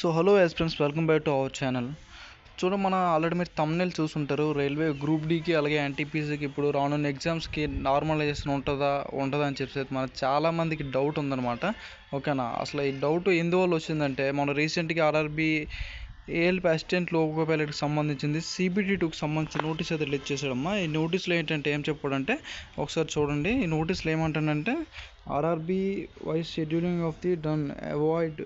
So hello friends, welcome back to our channel. మన already మీరు thumbnail చూసుంటారు. Railway group డీకి అలాగే ఎన్టీపీసీకి ఇప్పుడు రానున్న ఎగ్జామ్స్కి నార్మలైజేషన్ ఉంటుందా అని చెప్పేసి మన చాలామందికి డౌట్ ఉందన్నమాట. ఓకేనా, అసలు ఈ డౌట్ ఎందువల్ల వచ్చిందంటే మన రీసెంట్గా ఆర్ఆర్బీ ఏఎల్పి అసిస్టెంట్ లోకో పైలట్కి సంబంధించింది CBT2కి సంబంధించిన నోటీస్ అయితే రిలీజ్ చేశాడమ్మా. ఈ నోటీస్లో ఏంటంటే ఏం చెప్పాడంటే ఒకసారి చూడండి. ఈ నోటీస్లో ఏమంటాడంటే RRB wise scheduling of the done avoid,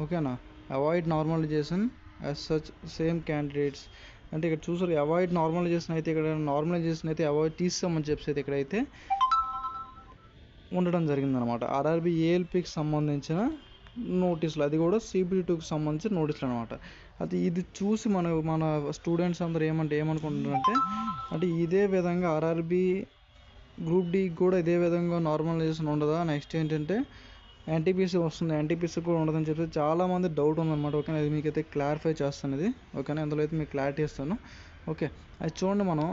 ఓకేనా, avoid normalization as such same candidates అంటే ఇక్కడ చూసారు. అవాయిడ్ నార్మలైజేషన్ అయితే ఇక్కడ నార్మలైజేషన్ అయితే అవాయిడ్ తీసుకోమని చెప్పేసి అయితే ఇక్కడైతే ఉండడం జరిగిందనమాట. ఆర్ఆర్బీ ఏఎల్పికి సంబంధించిన నోటీసులు, అది కూడా CBT2కి సంబంధించిన నోటీసులు అనమాట. అది ఇది చూసి మన స్టూడెంట్స్ అందరూ ఏమనుకుంటున్నారంటే అంటే ఇదే విధంగా ఆర్ఆర్బీ గ్రూప్ డీకి కూడా ఇదే విధంగా నార్మలైజేషన్ ఉండదా, నెక్స్ట్ ఏంటంటే ఎన్టీపీసీ వస్తుంది, ఎన్టీపీసీ కూడా ఉండదని చెప్పి చాలామంది డౌట్ ఉందన్నమాట. ఓకేనా, అది మీకైతే క్లారిఫై చేస్తాను. ఇది ఓకేనా, అందులో అయితే మీకు క్లారిటీ ఇస్తాను. ఓకే, అది చూడండి. మనం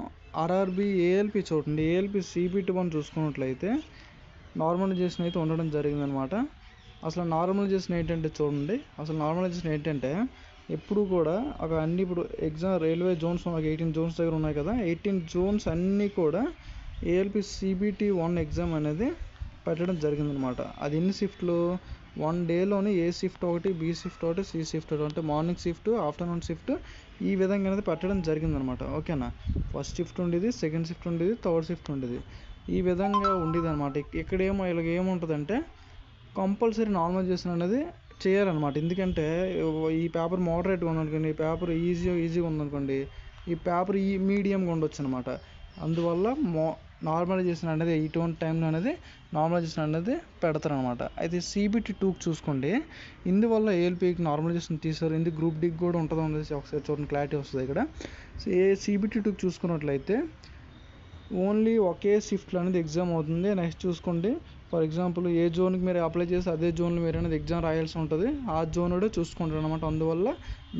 ఆర్ఆర్బీ ఏఎల్పి చూడండి. ఏఎల్పి CBT1 చూసుకున్నట్లయితే నార్మలైజేషన్ అయితే ఉండడం జరిగిందనమాట. అసలు నార్మలైజేషన్ ఏంటంటే చూడండి, అసలు నార్మలైజేషన్ ఏంటంటే ఎప్పుడు కూడా ఒక అన్ని ఇప్పుడు ఎగ్జామ్ రైల్వే జోన్స్ మనకి 18 జోన్స్ దగ్గర ఉన్నాయి కదా, 18 జోన్స్ అన్నీ కూడా ఏఎల్పి CBT1 ఎగ్జామ్ అనేది పెట్టడం జరిగిందనమాట. అది ఎన్ని షిఫ్ట్లు, 1 డేలోని ఏ షిఫ్ట్ ఒకటి, B షిఫ్ట్ ఒకటి, C షిఫ్ట్ ఒకటి, అంటే మార్నింగ్ షిఫ్ట్, ఆఫ్టర్నూన్ షిఫ్ట్, ఈ విధంగా అనేది పెట్టడం జరిగిందనమాట. ఓకేనా, ఫస్ట్ షిఫ్ట్ ఉండేది, సెకండ్ షిఫ్ట్ ఉండేది, థర్డ్ షిఫ్ట్ ఉండేది, ఈ విధంగా ఉండేది అనమాట. ఇక్కడేమో ఇలాగ ఏముంటుందంటే కంపల్సరీ నార్మలైజేషన్ అనేది చేయాలన్నమాట. ఎందుకంటే ఈ పేపర్ మోడరేట్గా ఉందనుకోండి, ఈ పేపర్ ఈజీగా ఉందనుకోండి, ఈ పేపర్ మీడియంగా ఉండొచ్చు అనమాట. అందువల్ల నార్మలైజేషన్ అనేది ఇటువంటి టైంలో అనేది నార్మలైజేషన్ అనేది పెడతారనమాట. అయితే CBT2కి చూసుకోండి, ఇందువల్ల ఏఎల్పికి నార్మలైజేషన్ తీసారు. ఇందుకు గ్రూప్ డీకి కూడా ఉంటుందో అనేసి ఒకసారి చూడండి, క్లారిటీ వస్తుంది ఇక్కడ. CBT2కి చూసుకున్నట్లయితే ఓన్లీ ఒకే షిఫ్ట్లో అనేది ఎగ్జామ్ అవుతుంది. నెక్స్ట్ చూసుకోండి, ఫర్ ఎగ్జాంపుల్ ఏ జోన్కి మీరు అప్లై చేసి అదే జోన్లో మీరు అనేది ఎగ్జామ్ రాయాల్సి ఉంటుంది, ఆ జోన్ కూడా చూసుకుంటారు అనమాట. అందువల్ల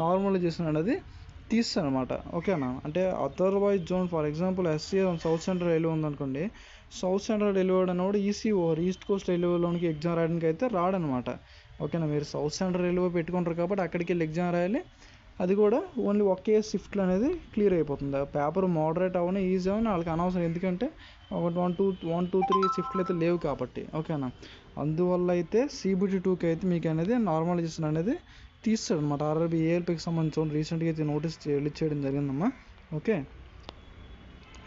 నార్మలైజేషన్ అనేది తీస్తారు అనమాట. ఓకేనా, అంటే otherwise zone, for example SC south central railway ఉందనుకోండి, సౌత్ సెంట్రల్ రైల్వే అనేవాడు ఈస్ట్ కోస్ట్ రైల్వేలోనికి ఎగ్జామ్ రాయడానికి అయితే రాడనమాట. ఓకేనా, మీరు సౌత్ సెంట్రల్ రైల్వే పెట్టుకుంటారు కాబట్టి అక్కడికి వెళ్ళి ఎగ్జామ్ రాయాలి. అది కూడా ఓన్లీ ఒకే షిఫ్ట్లో అనేది క్లియర్ అయిపోతుంది. ఆ పేపర్ మోడరేట్ అవని ఈజీ అవని వాళ్ళకి అనవసరం, ఎందుకంటే ఒక 1 2 3 షిఫ్ట్లు అయితే లేవు కాబట్టి. ఓకేనా, అందువల్ల అయితే CBT2కి అయితే మీకు అనేది నార్మలైజేషన్ అనేది తీస్తాడు అనమాట. ఆర్ఆర్బీ ఏఎల్పికి సంబంధించి రీసెంట్గా అయితే నోటీస్ రిలీజ్ చేయడం జరిగిందమ్మా. ఓకే,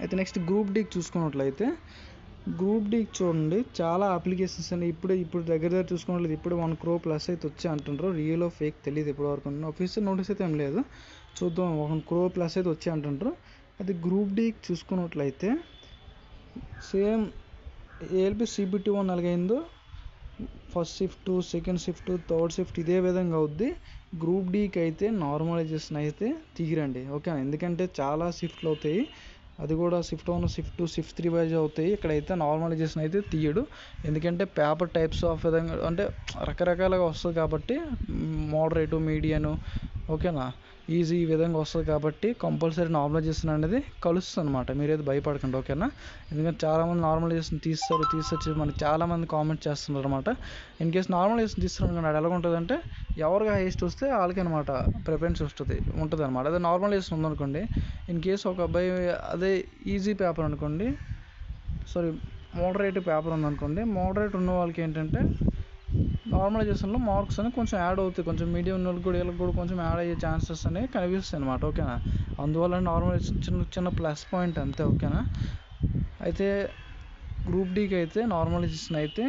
అయితే నెక్స్ట్ గ్రూప్ డీకి చూసుకున్నట్లయితే గ్రూప్ డీకి చూడండి, చాలా అప్లికేషన్స్ అని ఇప్పుడు దగ్గర చూసుకున్నట్లయితే ఇప్పుడు 1 crore ప్లస్ అయితే వచ్చి అంటుంటారు. రియల్ ఫేక్ తెలియదు ఇప్పటి వరకు, ఆఫీషియల్ నోటీస్ అయితే ఏం లేదు. చూద్దాం, 1 crore ప్లస్ అయితే వచ్చి అంటుంటారు. అది గ్రూప్ డీకి చూసుకున్నట్లయితే సేమ్ ఏఎల్పి CBT1 ఎలాగైందో first shift, second shift, third shift ఇదే విధంగా అవుద్ది. గ్రూప్ డీకి అయితే నార్మలైజేషన్ అయితే తీయరండి. ఓకే, ఎందుకంటే చాలా షిఫ్ట్లు అవుతాయి, అది కూడా షిఫ్ట్ 1, షిఫ్ట్ 2, షిఫ్ట్ 3 వైజ్ అవుతాయి. ఇక్కడైతే నార్మలైజేషన్ అయితే తీయడు, ఎందుకంటే పేపర్ టైప్స్ ఆఫ్ విధంగా అంటే రకరకాలుగా వస్తుంది కాబట్టి, మోడరేటు, మీడియను, ఓకేనా, ఈజీ ఈ విధంగా వస్తుంది కాబట్టి కంపల్సరీ నార్మలైజేషన్ అనేది కలుస్తుంది అనమాట. మీరైతే భయపడకండి. ఓకేనా, ఎందుకంటే చాలామంది నార్మలైజేషన్ తీసుకొచ్చి మనకి చాలామంది కామెంట్ చేస్తున్నారు అనమాట. ఇన్ కేసు నార్మలైజేషన్ తీస్తున్నారు అనుకోండి, అది ఎలా ఉంటుందంటే ఎవరికి హైయెస్ట్ వస్తే వాళ్ళకి అనమాట ప్రిఫరెన్స్ ఉంటుంది అనమాట. అదే నార్మలైజేషన్ ఉందనుకోండి, ఇన్ కేసు ఒక అబ్బాయి అదే ఈజీ పేపర్ అనుకోండి, మోడరేట్ పేపర్ ఉందనుకోండి, మోడరేట్ ఉన్న వాళ్ళకి ఏంటంటే నార్మలైజేషన్లో మార్క్స్ అనేవి కొంచెం యాడ్ అవుతాయి, కొంచెం మీడియం ఉన్న వాళ్ళకి కూడా వీళ్ళకి కూడా కొంచెం యాడ్ అయ్యే ఛాన్సెస్ అనేవి కనిపిస్తాయి అనమాట. ఓకేనా, అందువల్ల నార్మలైజేషన్ చిన్న ప్లస్ పాయింట్ అంతే. ఓకేనా, అయితే గ్రూప్ డీకి అయితే నార్మలైజేషన్ అయితే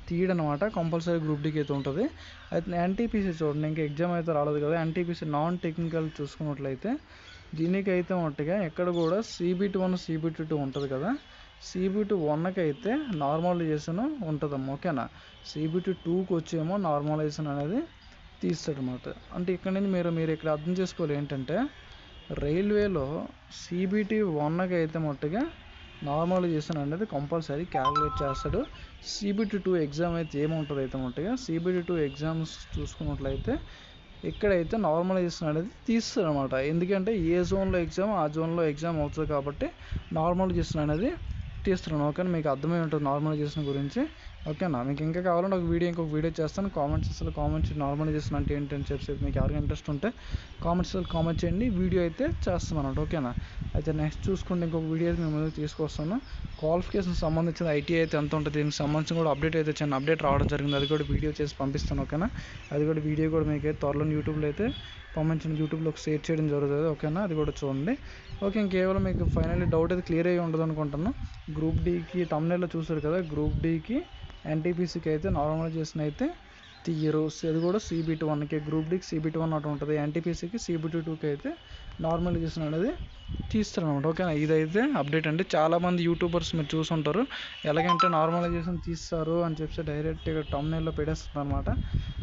తీయడనమాట, కంపల్సరీ గ్రూప్ డీకి అయితే ఉంటుంది. అయితే ఎన్టీపీసీ చూడండి, ఇంకా ఎగ్జామ్ అయితే రాలేదు కదా, ఎన్టీపీసీ నాన్ టెక్నికల్ చూసుకున్నట్లయితే దీనికైతే మట్టుగా ఎక్కడ కూడా CBT1 CBT2 ఉంటుంది కదా, CBT1కి అయితే నార్మలైజేషన్ ఉంటుందమ్మా. ఓకేనా, CBT2కి వచ్చేమో నార్మలైజేషన్ అనేది తీస్తాడనమాట. అంటే ఇక్కడ నుంచి మీరు ఇక్కడ అర్థం చేసుకోవాలి ఏంటంటే రైల్వేలో CBT1కి అయితే మట్టుగా నార్మలైజేషన్ అనేది కంపల్సరీ క్యాలిక్యులేట్ చేస్తాడు. CBT2 ఎగ్జామ్ అయితే ఏముంటుంది అయితే మట్టుగా CBT2 ఎగ్జామ్స్ చూసుకున్నట్లయితే ఇక్కడైతే నార్మలైజేషన్ అనేది తీస్తాడు అనమాట. ఎందుకంటే ఏ జోన్లో ఎగ్జామ్ ఆ జోన్లో ఎగ్జామ్ అవుతుంది కాబట్టి నార్మలైజేషన్ అనేది తీస్తున్నాను. ఓకే, మీకు అర్థమై ఉంటుంది నార్మలైజేషన్ గురించి. ఓకేనా. మీకు ఇంకా కావాలంటే ఇంకొక వీడియో చేస్తాను. కామెంట్స్ నార్మల్గా చేస్తున్నా అంటే ఏంటని చెప్పి మీకు ఎవరికి ఇంట్రెస్ట్ ఉంటే కామెంట్ చేయండి. వీడియో అయితే చేస్తాం అన్నమాట. ఓకేనా. అయితే నెక్స్ట్ చూసుకుంటే ఇంకొక వీడియో అయితే మేము ముందుకు తీసుకొస్తాను. క్వాలిఫికేషన్ సంబంధించిన ఐటీ అయితే ఎంత ఉంటుంది, దీనికి సంబంధించిన కూడా చిన్న అప్డేట్ రావడం జరిగింది. అది కూడా వీడియో చేసి పంపిస్తాను. ఓకేనా. అది కూడా వీడియో కూడా మీకు అయితే త్వరలో యూట్యూబ్లో అయితే యూట్యూబ్లోకి షేర్ చేయడం జరుగుతుంది. ఓకేనా. అది కూడా చూడండి. ఓకే. కేవలం మీకు ఫైనల్లీ డౌట్ అయితే క్లియర్ అయ్యి ఉండదు అనుకుంటున్నాను. గ్రూప్ డీకి తమ్నెల్లో చూసారు కదా, గ్రూప్ డీకి ఎన్టీపీసీకి అయితే నార్మలైజేషన్ అయితే తీయరు. అది కూడా CBT1కి, గ్రూప్ డీకి CBT1 అటు ఉంటుంది, ఎన్టీపీసీకి CBT2కి అయితే నార్మలైజేషన్ అనేది తీస్తారు అనమాట. ఓకేనా. ఇదైతే అప్డేట్ అండి. చాలామంది యూట్యూబర్స్ మీరు చూసుంటారు, ఎలాగంటే నార్మలైజేషన్ తీస్తారు అని చెప్పి డైరెక్ట్గా తమ్నెల్లో పెట్టేస్తున్నారు అనమాట.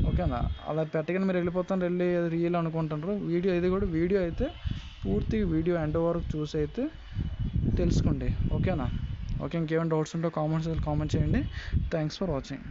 ఓకేనా. అలా పెట్టగానే మీరు వెళ్ళి అది రియల్ అనుకుంటున్నారు. వీడియో అయితే పూర్తిగా వీడియో ఎండ్ వరకు చూసి అయితే తెలుసుకోండి. ఓకేనా. ఓకే. ఇంకేమైనా డౌట్స్ ఉంటే కామెంట్ చేయండి. Thanks for watching.